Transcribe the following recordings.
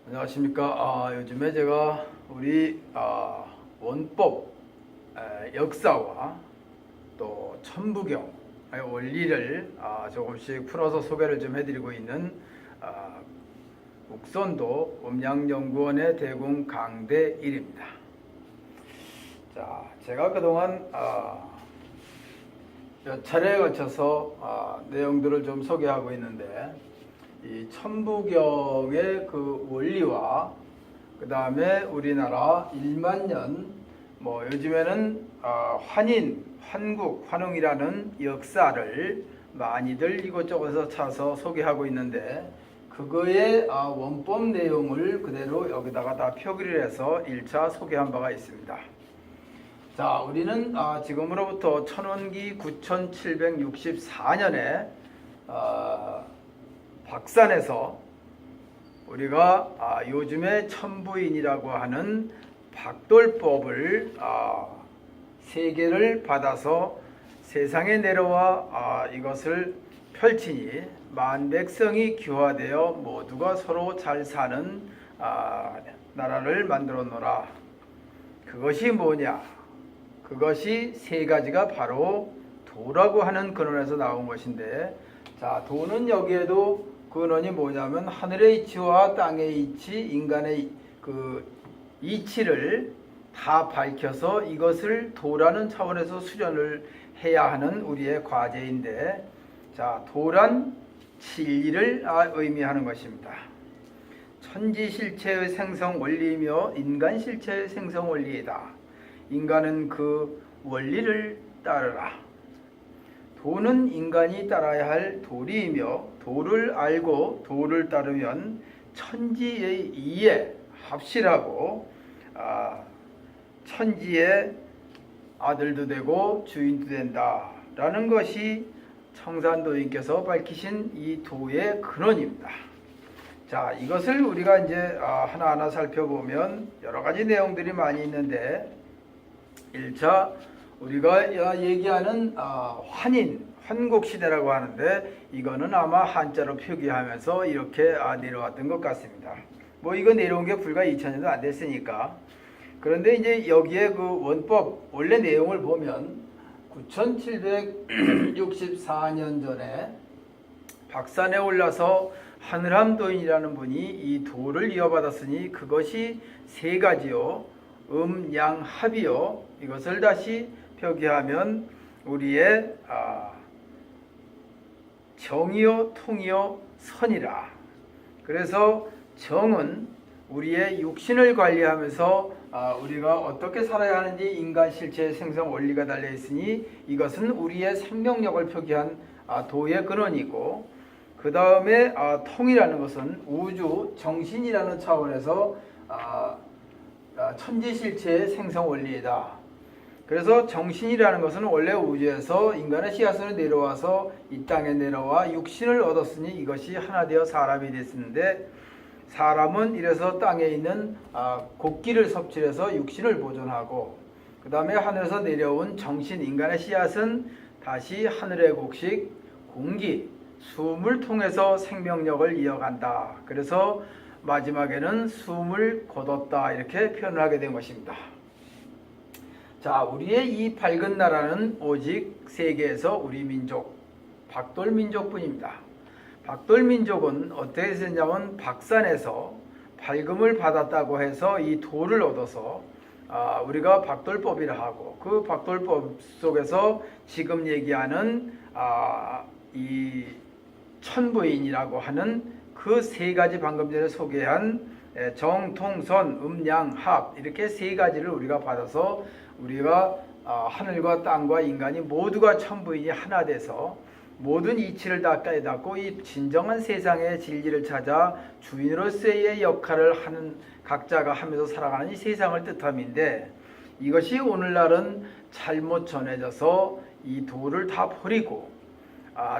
안녕하십니까. 요즘에 제가 우리 원법 역사와 또 천부경 원리를 조금씩 풀어서 소개를 좀 해드리고 있는 옥선도 음양연구원의 대궁 강대일입니다. 자, 제가 그동안 몇 차례에 걸쳐서 내용들을 좀 소개하고 있는데, 이 천부경의 그 원리와 그 다음에 우리나라 1만년 요즘에는 환인, 환국, 환웅이라는 역사를 많이들 이곳저곳에서 찾아서 소개하고 있는데, 그거의 원법 내용을 그대로 여기다가 다 표기를 해서 1차 소개한 바가 있습니다. 자, 우리는 지금으로부터 천원기 9764년에 박산에서 우리가 요즘의 천부인이라고 하는 박돌법을 세계를 받아서 세상에 내려와 이것을 펼치니 만백성이 규화되어 모두가 서로 잘 사는 나라를 만들어 놓으라. 그것이 뭐냐? 그것이 세 가지가 바로 도라고 하는 근원에서 나온 것인데, 자, 도는 여기에도 근원이 뭐냐면 하늘의 이치와 땅의 이치, 인간의 그 이치를 다 밝혀서 이것을 도라는 차원에서 수련을 해야 하는 우리의 과제인데, 자, 도란 진리를 의미하는 것입니다. 천지 실체의 생성 원리이며 인간 실체의 생성 원리이다. 인간은 그 원리를 따르라. 도는 인간이 따라야 할 도리이며, 도를 알고 도를 따르면 천지의 이에 합실하고 천지의 아들도 되고 주인도 된다 라는 것이 청산도인께서 밝히신 이 도의 근원입니다. 자, 이것을 우리가 이제 하나하나 살펴보면 여러 가지 내용들이 많이 있는데, 1차 우리가 얘기하는 환인, 환국시대라고 하는데, 이거는 아마 한자로 표기하면서 이렇게 내려왔던 것 같습니다. 이거 내려온 게 불과 2000년도 안 됐으니까. 그런데 이제 여기에 그 원법 원래 내용을 보면 9764년 전에 박산에 올라서 하늘암도인이라는 분이 이 도를 이어받았으니 그것이 세 가지요, 음양합이요. 이것을 다시 표기하면 우리의 정이요, 통이요, 선이라. 그래서 정은 우리의 육신을 관리하면서 우리가 어떻게 살아야 하는지 인간 실체의 생성 원리가 달려 있으니 이것은 우리의 생명력을 표기한 도의 근원이고, 그 다음에 통이라는 것은 우주, 정신이라는 차원에서 천지 실체의 생성 원리이다. 그래서 정신이라는 것은 원래 우주에서 인간의 씨앗으로 내려와서 이 땅에 내려와 육신을 얻었으니 이것이 하나 되어 사람이 됐는데, 사람은 이래서 땅에 있는 곡기를 섭취해서 육신을 보존하고, 그 다음에 하늘에서 내려온 정신, 인간의 씨앗은 다시 하늘의 곡식, 공기, 숨을 통해서 생명력을 이어간다. 그래서 마지막에는 숨을 거뒀다 이렇게 표현을 하게 된 것입니다. 자, 우리의 이 밝은 나라는 오직 세계에서 우리 민족, 박돌민족뿐입니다. 박돌민족은 어떻게 됐냐면 박산에서 밝음을 받았다고 해서 이 도를 얻어서 우리가 박돌법이라 하고, 그 박돌법 속에서 지금 얘기하는 이 천부인이라고 하는 그 세 가지 방금 전에 소개한 정, 통, 선, 음양, 합 이렇게 세 가지를 우리가 받아서 우리가 하늘과 땅과 인간이 모두가 천부인이 하나 돼서 모든 이치를 다 깨닫고 이 진정한 세상의 진리를 찾아 주인으로서의 역할을 하는 각자가 하면서 살아가는 이 세상을 뜻함인데, 이것이 오늘날은 잘못 전해져서 이 도를 다 버리고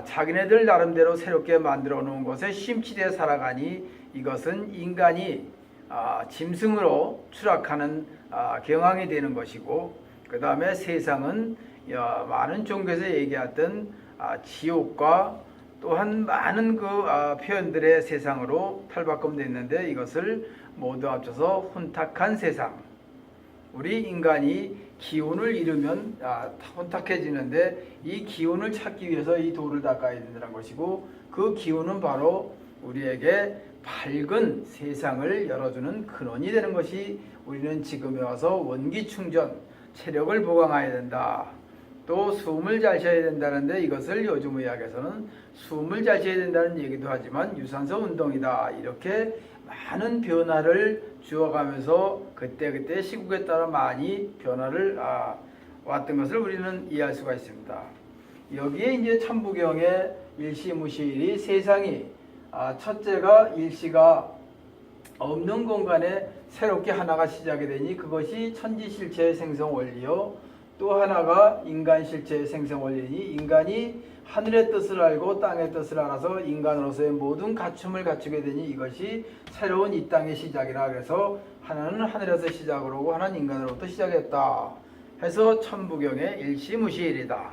자기네들 나름대로 새롭게 만들어 놓은 것에 심취되어 살아가니 이것은 인간이 짐승으로 추락하는 경향이 되는 것이고, 그 다음에 세상은 많은 종교에서 얘기했던 지옥과 또한 많은 표현들의 세상으로 탈바꿈되어 있는데 이것을 모두 합쳐서 혼탁한 세상. 우리 인간이 기운을 잃으면 혼탁해지는데 이 기운을 찾기 위해서 이 도를 닦아야 된다는 것이고 그 기운은 바로 우리에게 밝은 세상을 열어주는 근원이 되는 것이 우리는 지금에 와서 원기 충전, 체력을 보강해야 된다. 또 숨을 잘 쉬어야 된다는데 이것을 요즘 의학에서는 숨을 잘 쉬어야 된다는 얘기도 하지만 유산소 운동이다. 이렇게 많은 변화를 주어가면서 그때그때 시국에 따라 많이 변화를 왔던 것을 우리는 이해할 수가 있습니다. 여기에 이제 천부경의 일시무시일이 세상이 첫째가 일시가 없는 공간에 새롭게 하나가 시작이 되니 그것이 천지실체의 생성원리요. 또 하나가 인간실체의 생성원리니 인간이 하늘의 뜻을 알고 땅의 뜻을 알아서 인간으로서의 모든 갖춤을 갖추게 되니 이것이 새로운 이 땅의 시작이라. 그래서 하나는 하늘에서 시작으로 오고 하나는 인간으로부터 시작했다 해서 천부경의 일시무시일이다.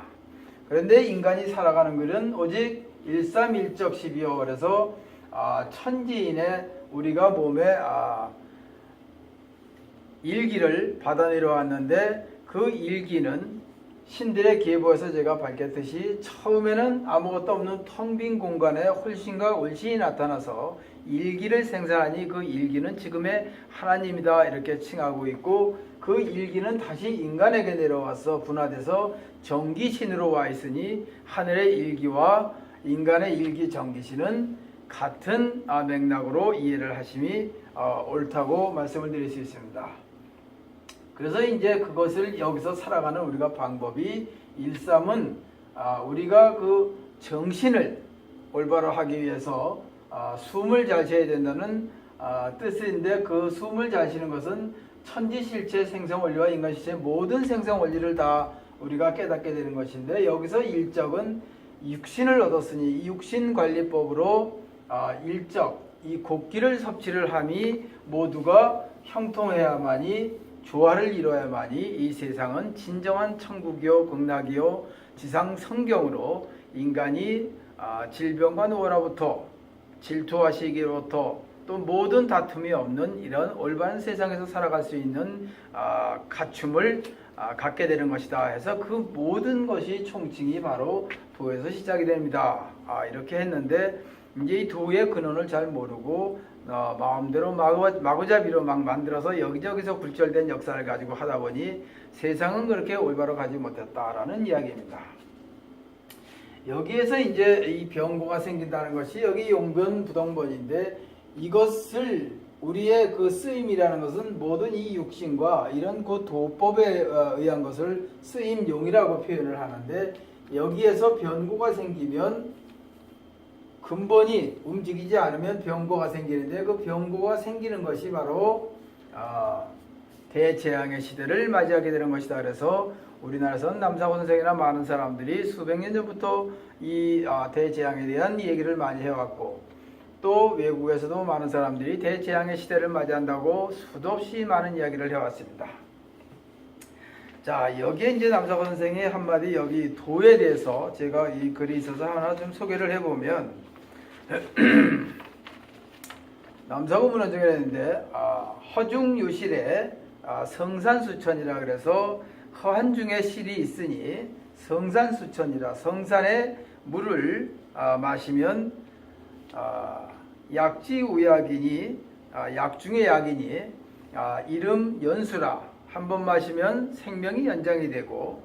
그런데 인간이 살아가는 길은 오직 일삼일적 12여. 그래서 천지인의 우리가 몸에 일기를 받아 내려왔는데 그 일기는 신들의 계보에서 제가 밝혔듯이 처음에는 아무것도 없는 텅 빈 공간에 훨씬과 월신이 나타나서 일기를 생산하니 그 일기는 지금의 하나님이다 이렇게 칭하고 있고 그 일기는 다시 인간에게 내려와서 분화돼서 정기신으로 와 있으니 하늘의 일기와 인간의 일기 정기신은 같은 맥락으로 이해를 하심이 옳다고 말씀을 드릴 수 있습니다. 그래서 이제 그것을 여기서 살아가는 우리가 방법이 일삼은 우리가 그 정신을 올바로 하기 위해서 숨을 잘 쉬어야 된다는 뜻인데 그 숨을 잘 쉬는 것은 천지실체 생성원리와 인간실체 모든 생성원리를 다 우리가 깨닫게 되는 것인데 여기서 일적은 육신을 얻었으니 이 육신관리법으로 일적 이 곡기를 섭취를 함이 모두가 형통해야만이 조화를 이뤄야만이 이 세상은 진정한 천국이요 극락이요 지상 성경으로 인간이 질병과 노화로부터 질투와 시기로부터 또 모든 다툼이 없는 이런 올바른 세상에서 살아갈 수 있는 갖춤을 갖게 되는 것이다 해서 그 모든 것이 총칭이 바로 도에서 시작이 됩니다. 이렇게 했는데 이제 이 도의 근원을 잘 모르고 마음대로 마구잡이로 막 만들어서 여기저기서 굴절된 역사를 가지고 하다 보니 세상은 그렇게 올바로 가지 못했다라는 이야기입니다. 여기에서 이제 이 병고가 생긴다는 것이 여기 용변부동본인데 이것을 우리의 그 쓰임이라는 것은 모든 이 육신과 이런 그 도법에 의한 것을 쓰임용이라고 표현을 하는데 여기에서 변고가 생기면 근본이 움직이지 않으면 병고가 생기는데 그 병고가 생기는 것이 바로 대재앙의 시대를 맞이하게 되는 것이다. 그래서 우리나라에서는 남사고 선생이나 많은 사람들이 수백 년 전부터 이 대재앙에 대한 얘기를 많이 해왔고 또 외국에서도 많은 사람들이 대재앙의 시대를 맞이한다고 수도 없이 많은 이야기를 해왔습니다. 자, 여기에 이제 남사고 선생이 한마디 여기 도에 대해서 제가 이 글이 있어서 하나 좀 소개를 해보면 남사고 문헌중에 있는데 허중유실에 성산수천이라 그래서 허한 중에 실이 있으니 성산수천이라 성산의 물을 마시면 약지우약이니 약 중에 약이니 이름 연수라 한 번 마시면 생명이 연장이 되고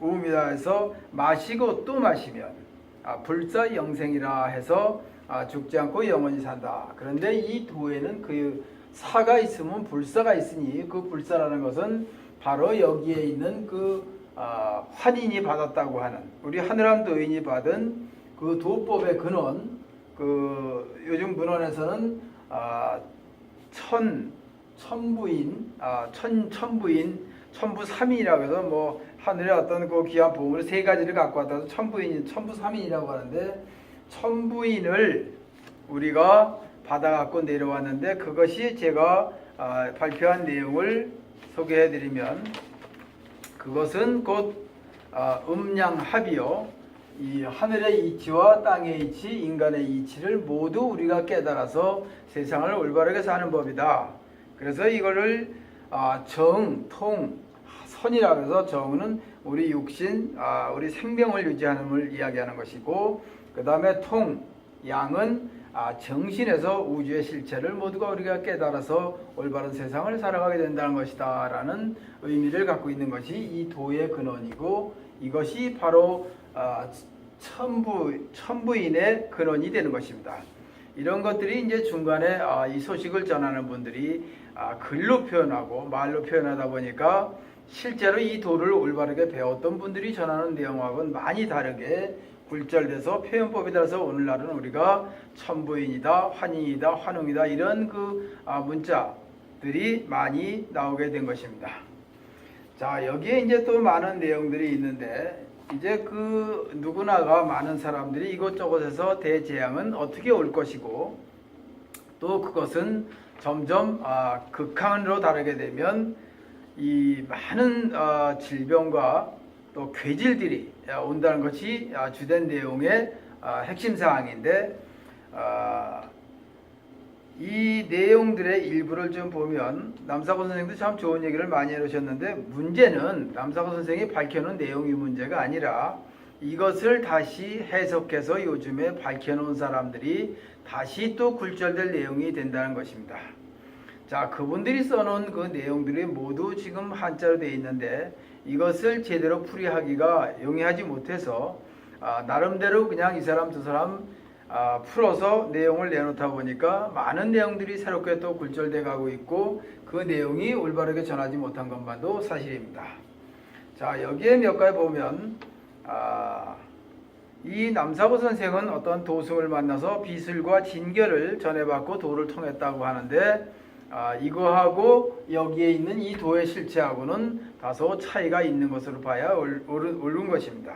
우음이라 해서 마시고 또 마시면 불사영생이라 해서 죽지 않고 영원히 산다. 그런데 이 도에는 그 사가 있으면 불사가 있으니 그 불사라는 것은 바로 여기에 있는 그 환인이 받았다고 하는 우리 하늘암 도인이 받은 그 도법의 근원 그 요즘 문헌에서는 천부인 천부삼인이라고 해서 뭐 하늘의 어떤 그 귀한 보물을 세 가지를 갖고 왔다서 천부삼인이라고 하는데 천부인을 우리가 받아 갖고 내려왔는데 그것이 제가 발표한 내용을 소개해 드리면 그것은 곧 음양합이요. 이 하늘의 이치와 땅의 이치, 인간의 이치를 모두 우리가 깨달아서 세상을 올바르게 사는 법이다. 그래서 이거를 정, 통, 선이라고 해서 정은 우리 육신, 우리 생명을 유지하는 걸 이야기하는 것이고, 그 다음에 통, 양은 정신에서 우주의 실체를 모두가 우리가 깨달아서 올바른 세상을 살아가게 된다는 것이다 라는 의미를 갖고 있는 것이 이 도의 근원이고, 이것이 바로 천부인의 근원이 되는 것입니다. 이런 것들이 이제 중간에 이 소식을 전하는 분들이 글로 표현하고 말로 표현하다 보니까 실제로 이 도를 올바르게 배웠던 분들이 전하는 내용하고는 많이 다르게 굴절돼서 표현법에 따라서 오늘날은 우리가 천부인이다, 환인이다, 환웅이다 이런 그 문자들이 많이 나오게 된 것입니다. 자, 여기에 이제 또 많은 내용들이 있는데, 이제 그 누구나가 많은 사람들이 이곳저곳에서 대재앙은 어떻게 올 것이고, 또 그것은 점점 극한으로 다르게 되면 이 많은 질병과 또 괴질들이 온다는 것이 주된 내용의 핵심 사항인데, 이 내용들의 일부를 좀 보면 남사고 선생님도 참 좋은 얘기를 많이 해주셨는데, 문제는 남사고 선생이 밝혀놓은 내용이 문제가 아니라 이것을 다시 해석해서 요즘에 밝혀놓은 사람들이 다시 또 굴절될 내용이 된다는 것입니다. 자, 그분들이 써놓은 그 내용들이 모두 지금 한자로 되어 있는데 이것을 제대로 풀이하기가 용이하지 못해서 나름대로 그냥 이 사람 저 사람 풀어서 내용을 내놓다 보니까 많은 내용들이 새롭게 또 굴절돼 가고 있고, 그 내용이 올바르게 전하지 못한 것만도 사실입니다. 자, 여기에 몇 가지 보면 이 남사보 선생은 어떤 도승을 만나서 비술과 진결을 전해받고 도를 통했다고 하는데, 이거하고 여기에 있는 이 도의 실체하고는 다소 차이가 있는 것으로 봐야 옳은 것입니다.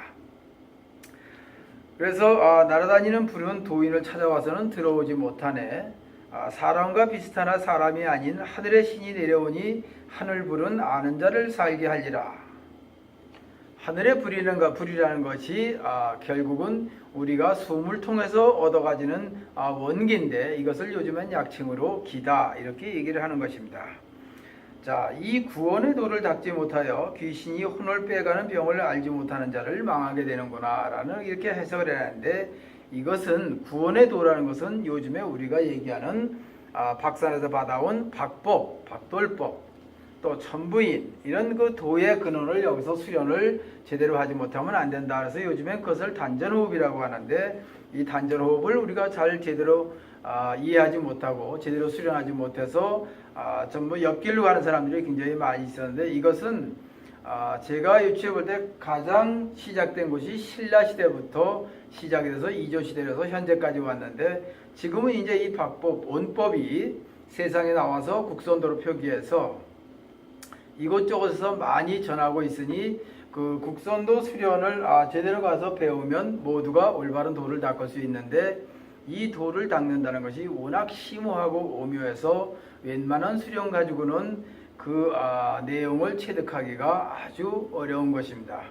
그래서 날아다니는 푸른 도인을 찾아와서는 들어오지 못하네. 사람과 비슷하나 사람이 아닌 하늘의 신이 내려오니 하늘 불은 아는 자를 살게 하리라. 하늘의 불이라는 것이 결국은 우리가 숨을 통해서 얻어가지는 원기인데, 이것을 요즘엔 약칭으로 기다 이렇게 얘기를 하는 것입니다. 자, 이 구원의 도를 닦지 못하여 귀신이 혼을 빼가는 병을 알지 못하는 자를 망하게 되는구나 라는 이렇게 해석을 해놨는데, 이것은 구원의 도라는 것은 요즘에 우리가 얘기하는 박산에서 받아온 박법, 박돌법, 또 천부인 이런 그 도의 근원을 여기서 수련을 제대로 하지 못하면 안 된다. 그래서 요즘엔 그것을 단전호흡이라고 하는데, 이 단전호흡을 우리가 잘 제대로 이해하지 못하고 제대로 수련하지 못해서 전부 옆길로 가는 사람들이 굉장히 많이 있었는데, 이것은 제가 유추해 볼 때 가장 시작된 곳이 신라시대부터 시작이 돼서 이조시대에서 현재까지 왔는데, 지금은 이제 이 박법, 원법이 세상에 나와서 국선도로 표기해서 이곳저곳에서 많이 전하고 있으니 그 국선도 수련을 제대로 가서 배우면 모두가 올바른 도를 닦을 수 있는데, 이 도를 닦는다는 것이 워낙 심오하고 오묘해서 웬만한 수련 가지고는 그 내용을 체득하기가 아주 어려운 것입니다.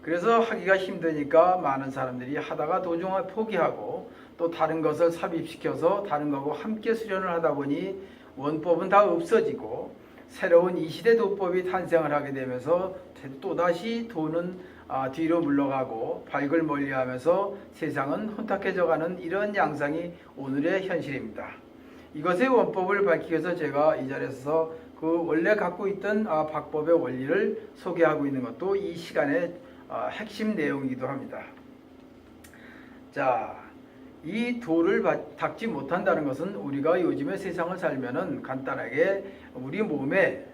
그래서 하기가 힘드니까 많은 사람들이 하다가 도중에 포기하고 또 다른 것을 삽입시켜서 다른 거하고 함께 수련을 하다 보니 원법은 다 없어지고 새로운 이 시대 도법이 탄생을 하게 되면서 또다시 도는 뒤로 물러가고 발을 멀리하면서 세상은 혼탁해져가는 이런 양상이 오늘의 현실입니다. 이것의 원법을 밝히기 위해서 제가 이 자리에서 그 원래 갖고 있던 박법의 원리를 소개하고 있는 것도 이 시간의 핵심 내용이기도 합니다. 자, 이 도를 닦지 못한다는 것은 우리가 요즘의 세상을 살면은 간단하게 우리 몸에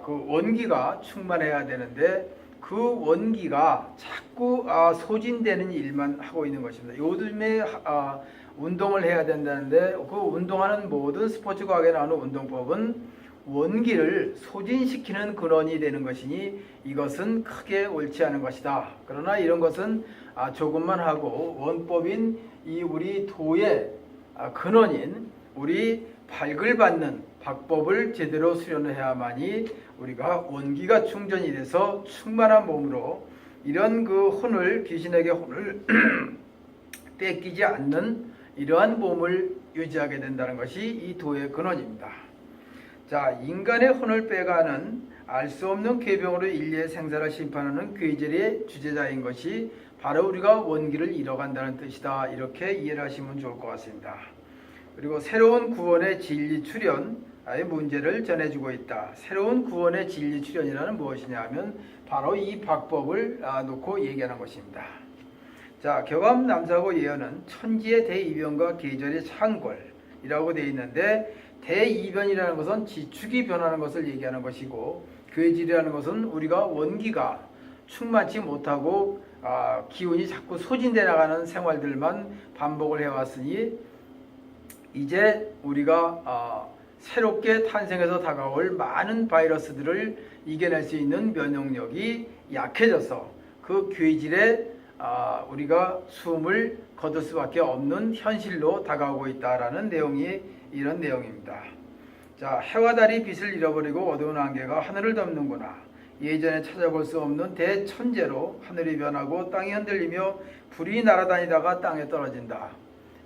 그 원기가 충만해야 되는데, 그 원기가 자꾸 소진되는 일만 하고 있는 것입니다. 요즘에 운동을 해야 된다는데, 그 운동하는 모든 스포츠 과학에 나오는 운동법은 원기를 소진시키는 근원이 되는 것이니 이것은 크게 옳지 않은 것이다. 그러나 이런 것은 조금만 하고 원법인 이 우리 도의 근원인 우리 발굴받는 박법을 제대로 수련을 해야만이 우리가 원기가 충전이 돼서 충만한 몸으로 이런 그 혼을 귀신에게 혼을 뺏기지 않는 이러한 몸을 유지하게 된다는 것이 이 도의 근원입니다. 자, 인간의 혼을 빼가는 알 수 없는 궤병으로 인류의 생사를 심판하는 괴절의 주제자인 것이 바로 우리가 원기를 잃어간다는 뜻이다. 이렇게 이해를 하시면 좋을 것 같습니다. 그리고 새로운 구원의 진리 출현의 문제를 전해주고 있다. 새로운 구원의 진리 출현이라는 무엇이냐 하면 바로 이 박법을 놓고 얘기하는 것입니다. 자, 교감 남사고 예언은 천지의 대이변과 계절의 창궐이라고 되어 있는데, 대이변이라는 것은 지축이 변하는 것을 얘기하는 것이고, 괴질이라는 것은 우리가 원기가 충만치 못하고 기운이 자꾸 소진돼 나가는 생활들만 반복을 해왔으니, 이제 우리가 새롭게 탄생해서 다가올 많은 바이러스들을 이겨낼 수 있는 면역력이 약해져서 그 괴질에 우리가 숨을 거둘 수밖에 없는 현실로 다가오고 있다라는 내용이 이런 내용입니다. 자, 해와 달이 빛을 잃어버리고 어두운 안개가 하늘을 덮는구나. 예전에 찾아볼 수 없는 대천재로 하늘이 변하고 땅이 흔들리며 불이 날아다니다가 땅에 떨어진다.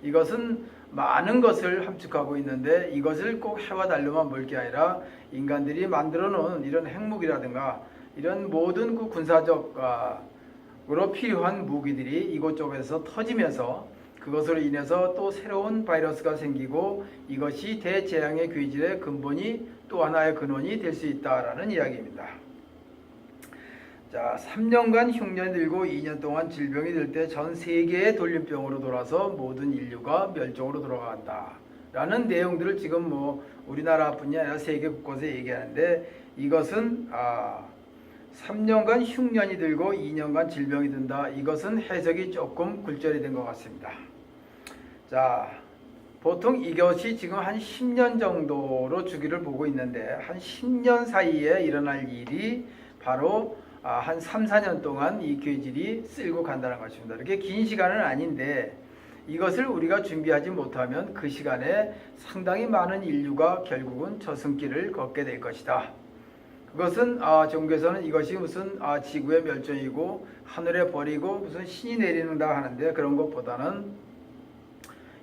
이것은 많은 것을 함축하고 있는데, 이것을 꼭 해와 달로만 볼 게 아니라 인간들이 만들어 놓은 이런 핵무기라든가 이런 모든 그 군사적으로 필요한 무기들이 이곳저곳에서 터지면서 그것으로 인해서 또 새로운 바이러스가 생기고, 이것이 대재앙의 괴질의 근본이 또 하나의 근원이 될 수 있다라는 이야기입니다. 자, 3년간 흉년이 들고 2년 동안 질병이 들 때 전 세계의 돌림병으로 돌아서 모든 인류가 멸종으로 돌아간다 라는 내용들을 지금 우리나라뿐이 아니라 세계 곳곳에 얘기하는데, 이것은 3년간 흉년이 들고 2년간 질병이 든다. 이것은 해석이 조금 굴절이 된 것 같습니다. 자, 보통 이것이 지금 한 10년 정도로 주기를 보고 있는데, 한 10년 사이에 일어날 일이 바로 한 3, 4년 동안 이 괴질이 쓸고 간다는 것입니다. 이렇게 긴 시간은 아닌데, 이것을 우리가 준비하지 못하면 그 시간에 상당히 많은 인류가 결국은 저승길을 걷게 될 것이다. 그것은 종교에서는 이것이 무슨 지구의 멸종이고 하늘에 버리고 무슨 신이 내리는다 하는데, 그런 것보다는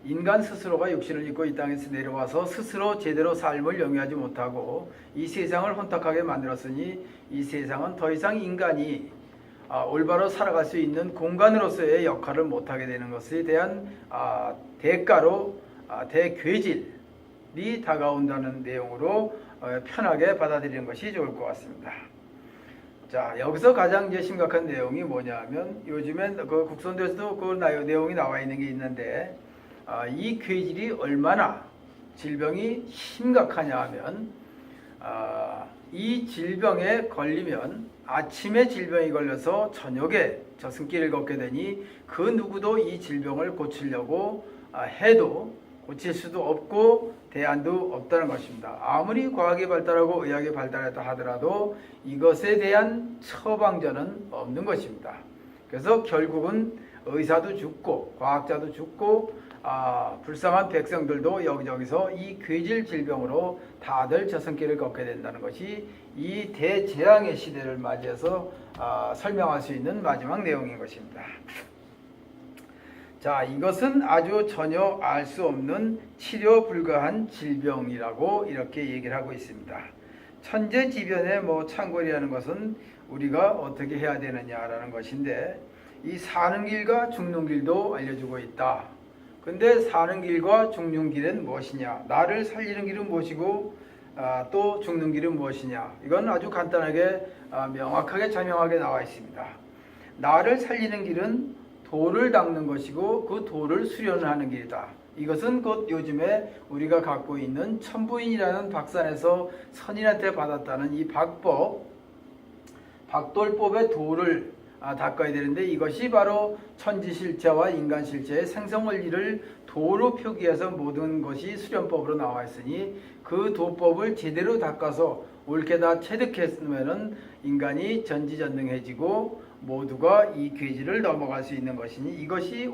인간 스스로가 육신을 입고 이 땅에서 내려와서 스스로 제대로 삶을 영위하지 못하고 이 세상을 혼탁하게 만들었으니, 이 세상은 더 이상 인간이 올바로 살아갈 수 있는 공간으로서의 역할을 못하게 되는 것에 대한 대가로 대괴질이 다가온다는 내용으로 편하게 받아들이는 것이 좋을 것 같습니다. 자, 여기서 가장 이제 심각한 내용이 뭐냐면, 요즘엔 그 국선대에서도 그 내용이 나와 있는 게 있는데, 이 괴질이 얼마나 질병이 심각하냐 하면, 이 질병에 걸리면 아침에 질병이 걸려서 저녁에 저승길을 걷게 되니, 그 누구도 이 질병을 고치려고 해도 고칠 수도 없고 대안도 없다는 것입니다. 아무리 과학이 발달하고 의학이 발달했다 하더라도 이것에 대한 처방전은 없는 것입니다. 그래서 결국은 의사도 죽고 과학자도 죽고 불쌍한 백성들도 여기저기서 이 괴질 질병으로 다들 저승길을 걷게 된다는 것이 이 대재앙의 시대를 맞이해서 설명할 수 있는 마지막 내용인 것입니다. 자, 이것은 아주 전혀 알 수 없는 치료 불가한 질병이라고 이렇게 얘기를 하고 있습니다. 천재지변의 창궐이라는 것은 우리가 어떻게 해야 되느냐라는 것인데, 이 사는 길과 죽는 길도 알려주고 있다. 근데 사는 길과 죽는 길은 무엇이냐? 나를 살리는 길은 무엇이고 또 죽는 길은 무엇이냐? 이건 아주 간단하게 명확하게 자명하게 나와 있습니다. 나를 살리는 길은 돌을 닦는 것이고 그 돌을 수련하는 길이다. 이것은 곧 요즘에 우리가 갖고 있는 천부인이라는 박산에서 선인한테 받았다는 이 박돌법의 돌을 닦아야 되는데, 이것이 바로 천지실체와 인간실체의 생성원리를 도로 표기해서 모든 것이 수련법으로 나와 있으니, 그 도법을 제대로 닦아서 옳게 다 체득했으면 인간이 전지전능해지고 모두가 이 괴질을 넘어갈 수 있는 것이니, 이것이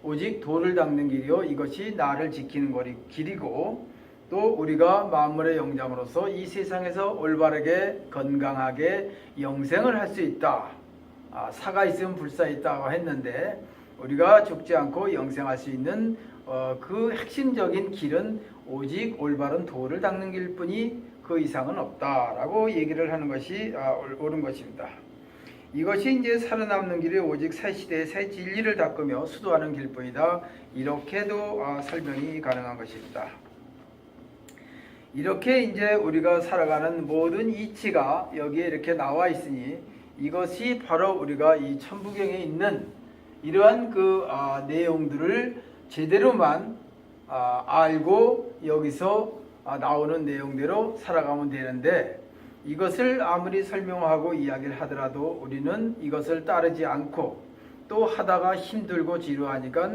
오직 도를 닦는 길이요, 이것이 나를 지키는 길이고, 또 우리가 만물의 영장으로서 이 세상에서 올바르게 건강하게 영생을 할 수 있다. 사가 있으면 불사 있다고 했는데 우리가 죽지 않고 영생할 수 있는 그 핵심적인 길은 오직 올바른 도를 닦는 길뿐이 그 이상은 없다라고 얘기를 하는 것이 옳은 것입니다. 이것이 이제 살아남는 길이 오직 새 시대의 새 진리를 닦으며 수도하는 길뿐이다. 이렇게도 설명이 가능한 것입니다. 이렇게 이제 우리가 살아가는 모든 이치가 여기에 이렇게 나와 있으니 이것이 바로 우리가 이 천부경에 있는 이러한 그 내용들을 제대로만 알고 여기서 나오는 내용대로 살아가면 되는데 이것을 아무리 설명하고 이야기를 하더라도 우리는 이것을 따르지 않고 또 하다가 힘들고 지루하니까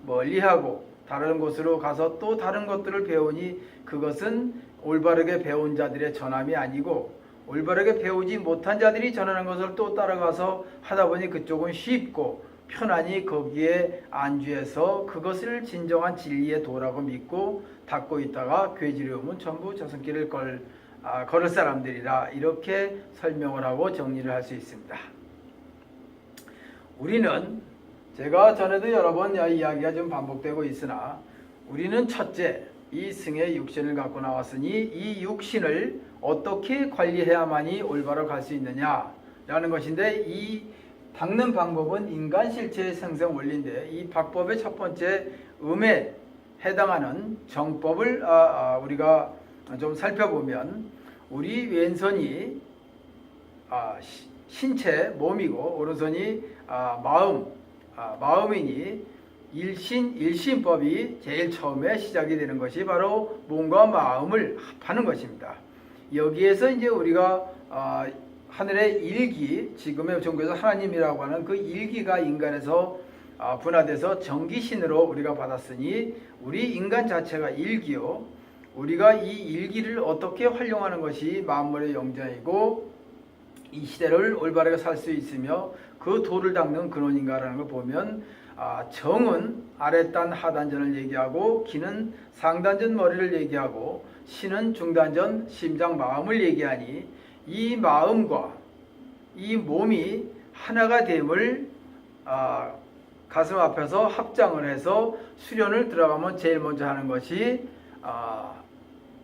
멀리하고 다른 곳으로 가서 또 다른 것들을 배우니 그것은 올바르게 배운 자들의 전함이 아니고 올바르게 배우지 못한 자들이 전하는 것을 또 따라가서 하다 보니 그쪽은 쉽고 편안히 거기에 안주해서 그것을 진정한 진리의 도라고 믿고 닦고 있다가 괴지려움은 전부 저승길을 걸을 사람들이라 이렇게 설명을 하고 정리를 할 수 있습니다. 우리는 제가 전에도 여러 번 이야기가 좀 반복되고 있으나 우리는 첫째 이 승의 육신을 갖고 나왔으니 이 육신을 어떻게 관리해야만이 올바로 갈 수 있느냐라는 것인데 이 닦는 방법은 인간 실체의 생성 원리인데 이 박법의 첫 번째 음에 해당하는 정법을 우리가 좀 살펴보면 우리 왼손이 신체 몸이고 오른손이 마음이니 일신법이 제일 처음에 시작이 되는 것이 바로 몸과 마음을 합하는 것입니다. 여기에서 이제 우리가 하늘의 일기, 지금의 종교에서 하나님이라고 하는 그 일기가 인간에서 분화돼서 정기신으로 우리가 받았으니 우리 인간 자체가 일기요. 우리가 이 일기를 어떻게 활용하는 것이 만물의 영장이고 이 시대를 올바르게 살 수 있으며 그 도를 닦는 근원인가라는 걸 보면 정은 아랫단 하단전을 얘기하고 기는 상단전 머리를 얘기하고 신은 중단전 심장 마음을 얘기하니 이 마음과 이 몸이 하나가 됨을 가슴 앞에서 합장을 해서 수련을 들어가면 제일 먼저 하는 것이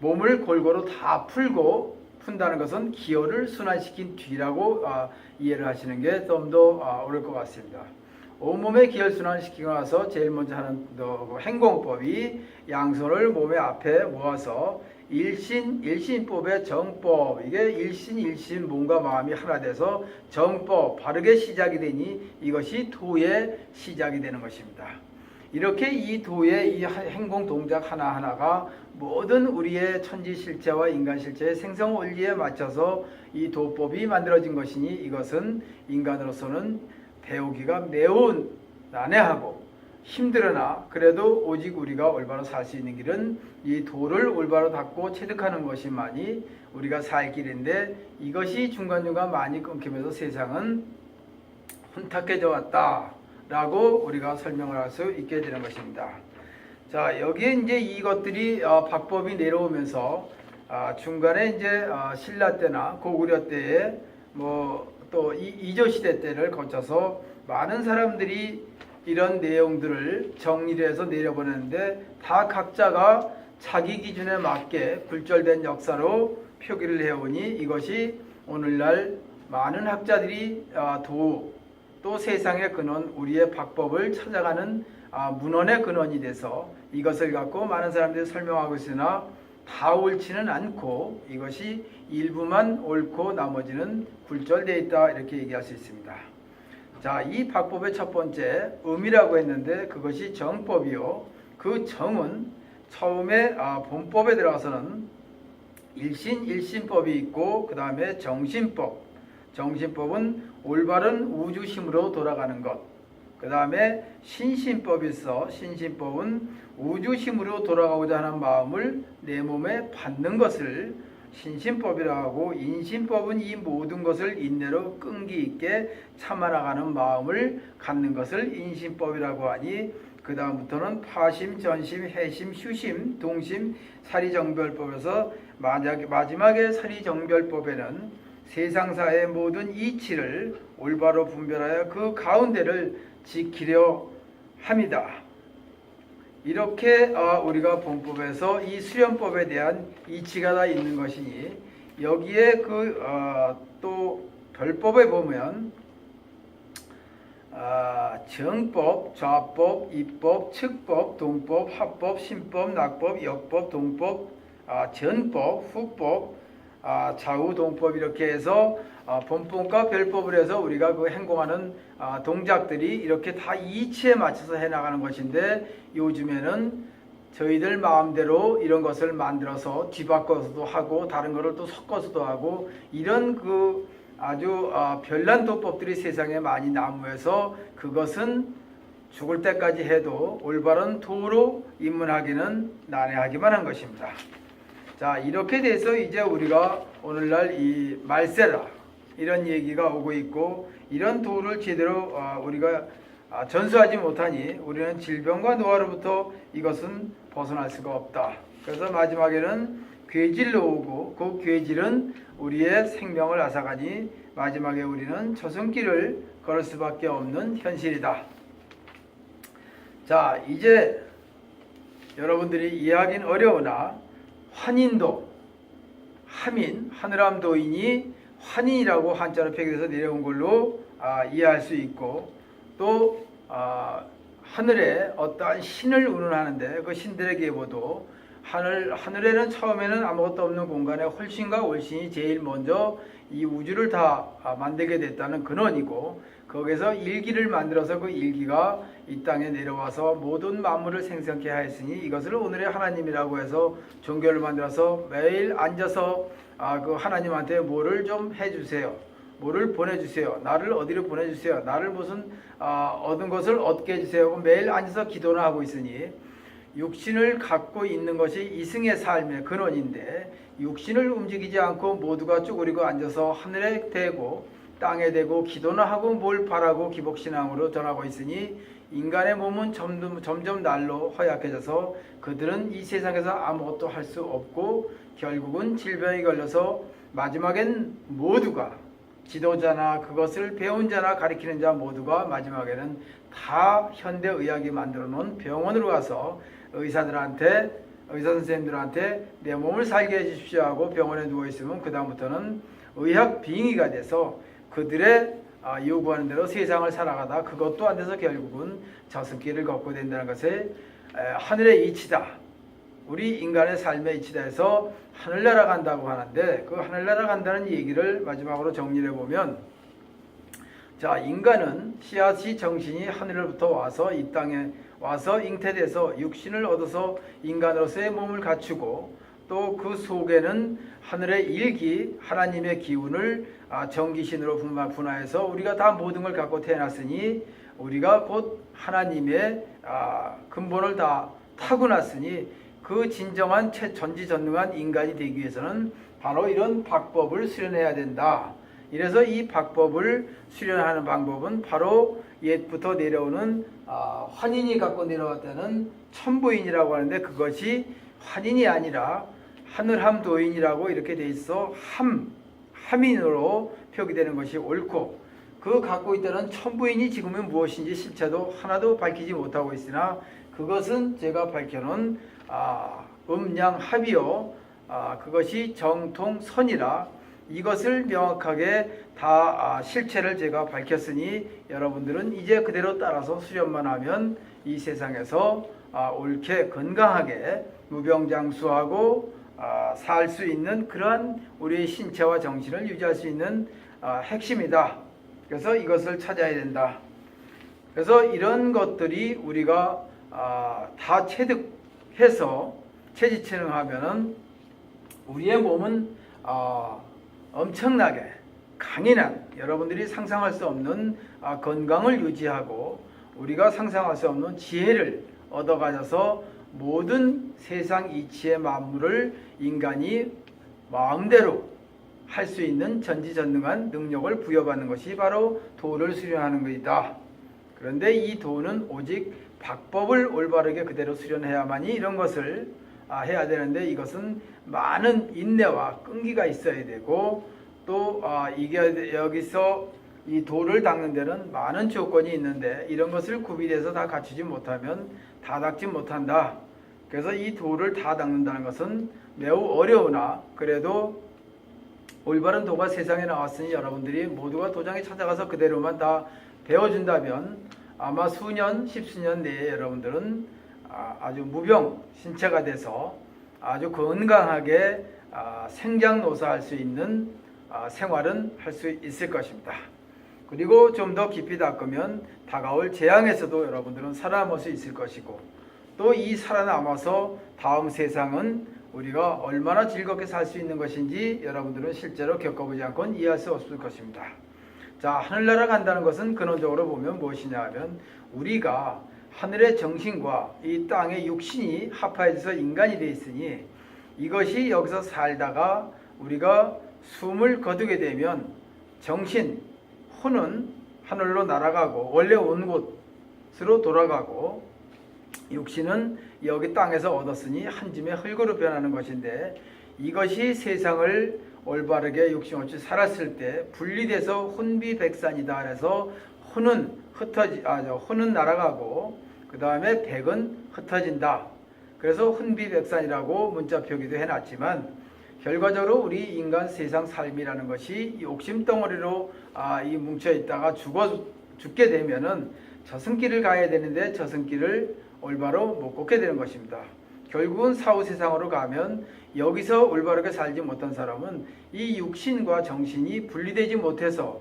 몸을 골고루 다 푼다는 것은 기혈을 순환시킨 뒤라고 이해를 하시는 게 좀 더 옳을 것 같습니다. 온몸에 기혈 순환시키고 나서 제일 먼저 하는 행공법이 양손을 몸의 앞에 모아서 일신법의 정법, 이게 일신 몸과 마음이 하나 돼서 정법 바르게 시작이 되니 이것이 도의 시작이 되는 것입니다. 이렇게 이 도의 이 행공 동작 하나하나가 모든 우리의 천지 실체와 인간 실체의 생성 원리에 맞춰서 이 도법이 만들어진 것이니 이것은 인간으로서는 배우기가 매우 난해하고 힘들으나 그래도 오직 우리가 올바로 살 수 있는 길은 이 도를 올바로 닦고 체득하는 것이만이 우리가 살 길인데 이것이 중간중간 많이 끊기면서 세상은 혼탁해져 왔다라고 우리가 설명을 할 수 있게 되는 것입니다. 자, 여기에 이제 이것들이 박법이 내려오면서 중간에 이제 신라 때나 고구려 때에 또 이조 시대 때를 거쳐서 많은 사람들이 이런 내용들을 정리를 해서 내려보냈는데 다 각자가 자기 기준에 맞게 굴절된 역사로 표기를 해오니 이것이 오늘날 많은 학자들이 또 세상의 근원, 우리의 박법을 찾아가는 문헌의 근원이 돼서 이것을 갖고 많은 사람들이 설명하고 있으나 다 옳지는 않고 이것이 일부만 옳고 나머지는 굴절되어 있다 이렇게 얘기할 수 있습니다. 자, 이 박법의 첫 번째 음이라고 했는데 그것이 정법이요. 그 정은 처음에 본법에 들어가서는 일신법이 있고 그 다음에 정신법. 정신법은 올바른 우주심으로 돌아가는 것. 그 다음에 신신법이 있어. 신신법은 우주심으로 돌아가고자 하는 마음을 내 몸에 받는 것을 신신법이라고 하고 인신법은 이 모든 것을 인내로 끈기 있게 참아나가는 마음을 갖는 것을 인신법이라고 하니 그 다음부터는 파심, 전심, 해심, 휴심, 동심, 사리정별법에서 마지막에 사리정별법에는 세상사의 모든 이치를 올바로 분별하여 그 가운데를 지키려 합니다. 이렇게 우리가 본법에서 이 수련법에 대한 이치가 다 있는 것이니 여기에 또 별법에 보면 정법, 좌법, 입법, 측법, 동법, 합법, 신법, 낙법, 역법, 동법, 전법, 후법, 좌우 동법 이렇게 해서 본법과 별법을 해서 우리가 그 행동하는 동작들이 이렇게 다 이치에 맞춰서 해나가는 것인데 요즘에는 저희들 마음대로 이런 것을 만들어서 뒤바꿔서도 하고 다른 것을 또 섞어서도 하고 이런 아주 별난 도법들이 세상에 많이 난무해서 그것은 죽을 때까지 해도 올바른 도로 입문하기는 난해하기만 한 것입니다. 자, 이렇게 돼서 이제 우리가 오늘날 이 말세라 이런 얘기가 오고 있고 이런 도를 제대로 우리가 전수하지 못하니 우리는 질병과 노화로부터 이것은 벗어날 수가 없다. 그래서 마지막에는 괴질로 오고 그 괴질은 우리의 생명을 앗아가니 마지막에 우리는 저승길을 걸을 수밖에 없는 현실이다. 자, 이제 여러분들이 이해하기는 어려우나 환인도, 함인, 하늘암도인이 환인이라고 한자로 표기해서 내려온 걸로 이해할 수 있고 또 하늘에 어떠한 신을 운운하는데 그 신들의 계보도 하늘에는 처음에는 아무것도 없는 공간에 홀신과 올신이 제일 먼저 이 우주를 다 만들게 됐다는 근원이고 거기서 일기를 만들어서 그 일기가 이 땅에 내려와서 모든 만물을 생성케 하였으니 이것을 오늘의 하나님이라고 해서 종교를 만들어서 매일 앉아서 그 하나님한테 뭐를 좀 해주세요. 뭐를 보내주세요. 나를 어디로 보내주세요. 나를 무슨 얻은 것을 얻게 해주세요. 매일 앉아서 기도를 하고 있으니 육신을 갖고 있는 것이 이승의 삶의 근원인데 육신을 움직이지 않고 모두가 쭈그리고 앉아서 하늘에 대고 땅에 대고 기도나 하고 뭘 바라고 기복신앙으로 전하고 있으니 인간의 몸은 점점 날로 허약해져서 그들은 이 세상에서 아무것도 할 수 없고 결국은 질병에 걸려서 마지막엔 모두가 지도자나 그것을 배운 자나 가르치는 자 모두가 마지막에는 다 현대의학이 만들어 놓은 병원으로 가서 의사 선생님들한테 내 몸을 살게 해주십시오 하고 병원에 누워있으면 그 다음부터는 의학 빙의가 돼서 그들의 요구하는 대로 세상을 살아가다 그것도 안 돼서 결국은 저승길을 걷고 된다는 것에 하늘의 이치다. 우리 인간의 삶의 이치다 해서 하늘나라 간다고 하는데 그 하늘나라 간다는 얘기를 마지막으로 정리를 해보면 자, 인간은 씨앗이 정신이 하늘로부터 와서 이 땅에 와서 잉태돼서 육신을 얻어서 인간으로서의 몸을 갖추고 또 그 속에는 하늘의 일기 하나님의 기운을 정기신으로 분화해서 우리가 다 모든 걸 갖고 태어났으니 우리가 곧 하나님의 근본을 다 타고났으니 그 진정한 전지전능한 인간이 되기 위해서는 바로 이런 박법을 수련해야 된다. 이래서 이 박법을 수련하는 방법은 바로 옛부터 내려오는 환인이 갖고 내려왔다는 천부인이라고 하는데 그것이 환인이 아니라 하늘함도인이라고 이렇게 돼 있어 함인으로 표기되는 것이 옳고 그 갖고 있다는 천부인이 지금은 무엇인지 실체도 하나도 밝히지 못하고 있으나 그것은 제가 밝혀놓은 음양합이요 그것이 정통선이라 이것을 명확하게 다 실체를 제가 밝혔으니 여러분들은 이제 그대로 따라서 수련만 하면 이 세상에서 옳게 건강하게 무병장수하고 살 수 있는 그러한 우리의 신체와 정신을 유지할 수 있는 핵심이다. 그래서 이것을 찾아야 된다. 그래서 이런 것들이 우리가 다 체득해서 체지체능하면은 우리의 몸은 엄청나게 강인한 여러분들이 상상할 수 없는 건강을 유지하고 우리가 상상할 수 없는 지혜를 얻어가져서 모든 세상 이치의 만물을 인간이 마음대로 할 수 있는 전지전능한 능력을 부여받는 것이 바로 도를 수련하는 것이다. 그런데 이 도는 오직 박법을 올바르게 그대로 수련해야만이 이런 것을 해야 되는데 이것은 많은 인내와 끈기가 있어야 되고 또 이게 여기서 이 돌을 닦는 데는 많은 조건이 있는데 이런 것을 구비해서 다 갖추지 못하면 다 닦지 못한다. 그래서 이 돌을 다 닦는다는 것은 매우 어려우나 그래도 올바른 도가 세상에 나왔으니 여러분들이 모두가 도장에 찾아가서 그대로만 다 배워준다면 아마 수년, 십수년 내에 여러분들은 아주 무병 신체가 돼서 아주 건강하게 생장노사할 수 있는 생활은 할 수 있을 것입니다. 그리고 좀 더 깊이 닦으면 다가올 재앙에서도 여러분들은 살아남을 수 있을 것이고 또 이 살아남아서 다음 세상은 우리가 얼마나 즐겁게 살 수 있는 것인지 여러분들은 실제로 겪어보지 않고는 이해할 수 없을 것입니다. 자, 하늘나라 간다는 것은 근원적으로 보면 무엇이냐 하면 우리가 하늘의 정신과 이 땅의 육신이 합하여져서 인간이 되어 있으니 이것이 여기서 살다가 우리가 숨을 거두게 되면 정신, 혼은 하늘로 날아가고 원래 온 곳으로 돌아가고 육신은 여기 땅에서 얻었으니 한 줌의 흙으로 변하는 것인데 이것이 세상을 올바르게 육신없이 살았을 때 분리돼서 혼비백산이다. 그래서 혼은 날아가고 그 다음에 백은 흩어진다. 그래서 혼비백산이라고 문자 표기도 해놨지만 결과적으로 우리 인간 세상 삶이라는 것이 욕심 덩어리로 이 뭉쳐 있다가 죽게 되면은 저승길을 가야 되는데 저승길을 올바로 못 걷게 되는 것입니다. 결국은 사후 세상으로 가면 여기서 올바르게 살지 못한 사람은 이 육신과 정신이 분리되지 못해서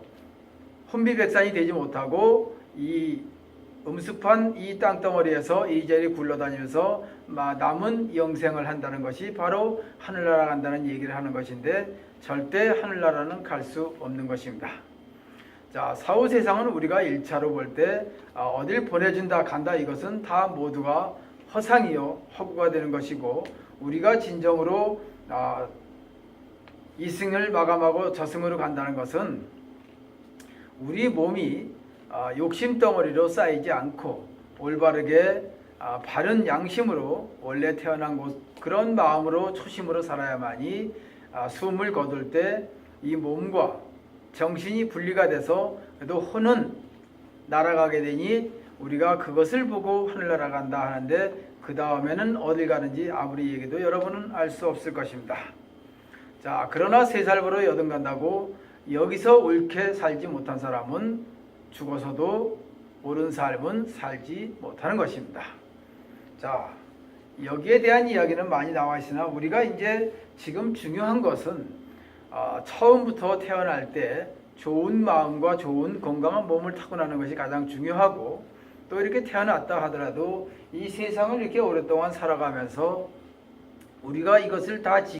혼비백산이 되지 못하고 이 음습한 이 땅덩어리에서 이리저리 굴러다니면서 남은 영생을 한다는 것이 바로 하늘나라 간다는 얘기를 하는 것인데 절대 하늘나라는 갈 수 없는 것입니다. 자, 사후 세상은 우리가 1차로 볼 때 어딜 보내준다 간다 이것은 다 모두가 허상이요 허구가 되는 것이고 우리가 진정으로 이승을 마감하고 저승으로 간다는 것은 우리 몸이 욕심덩어리로 쌓이지 않고 올바르게 바른 양심으로 원래 태어난 곳 그런 마음으로 초심으로 살아야만이 숨을 거둘 때 이 몸과 정신이 분리가 돼서 그래도 혼은 날아가게 되니 우리가 그것을 보고 하늘나라 간다 하는데 그 다음에는 어딜 가는지 아무리 얘기도 여러분은 알 수 없을 것입니다. 자, 그러나 3살 벌어 여든 간다고 여기서 옳게 살지 못한 사람은 죽어서도 옳은 삶은 살지 못하는 것입니다. 자, 여기에 대한 이야기는 많이 나와 있으나 우리가 이제 지금 중요한 것은 처음부터 태어날 때 좋은 마음과 좋은 건강한 몸을 타고나는 것이 가장 중요하고 또 이렇게 태어났다 하더라도 이 세상을 이렇게 오랫동안 살아가면서 우리가 이것을 다